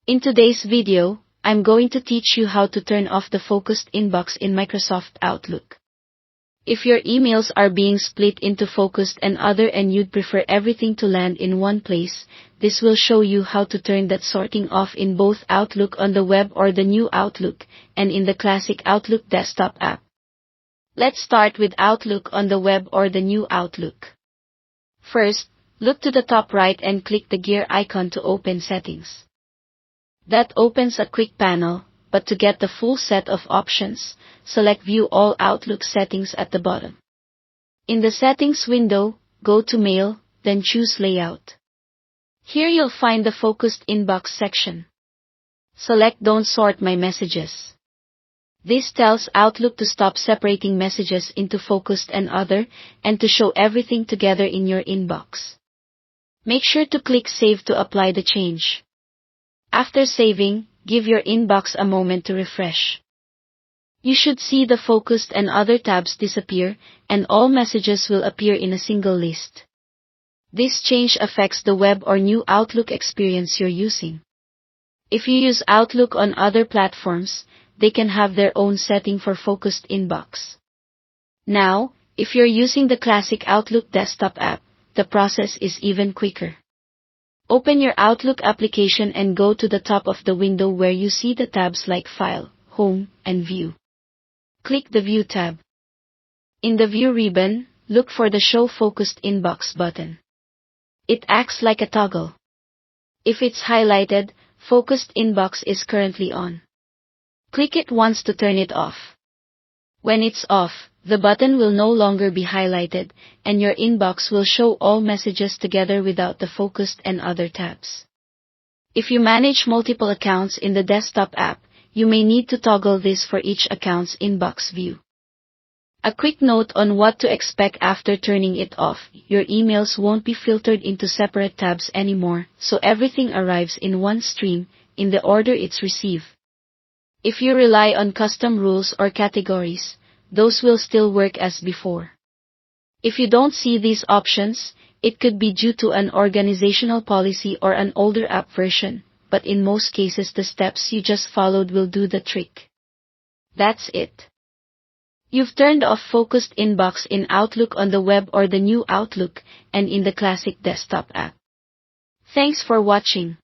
In today's video, I'm going to teach you how to turn off the focused inbox in Microsoft Outlook. If your emails are being split into focused and other and you'd prefer everything to land in one place, this will show you how to turn that sorting off in both Outlook on the web or the new Outlook, and in the classic Outlook desktop app. Let's start with Outlook on the web or the new Outlook. First, look to the top right and click the gear icon to open Settings. That opens a quick panel, but to get the full set of options, select View All Outlook Settings at the bottom. In the Settings window, go to Mail, then choose Layout. Here you'll find the Focused Inbox section. Select Don't Sort My Messages. This tells Outlook to stop separating messages into focused and other, and to show everything together in your inbox. Make sure to click Save to apply the change. After saving, give your inbox a moment to refresh. You should see the focused and other tabs disappear, and all messages will appear in a single list. This change affects the web or new Outlook experience you're using. If you use Outlook on other platforms, they can have their own setting for focused inbox. Now, if you're using the classic Outlook desktop app, the process is even quicker. Open your Outlook application and go to the top of the window where you see the tabs like File, Home, and View. Click the View tab. In the View ribbon, look for the Show Focused Inbox button. It acts like a toggle. If it's highlighted, Focused Inbox is currently on. Click it once to turn it off. When it's off, the button will no longer be highlighted, and your inbox will show all messages together without the focused and other tabs. If you manage multiple accounts in the desktop app, you may need to toggle this for each account's inbox view. A quick note on what to expect after turning it off: your emails won't be filtered into separate tabs anymore, so everything arrives in one stream, in the order it's received. If you rely on custom rules or categories, those will still work as before. If you don't see these options, it could be due to an organizational policy or an older app version, but in most cases the steps you just followed will do the trick. That's it. You've turned off focused inbox in Outlook on the web or the new Outlook, and in the classic desktop app. Thanks for watching.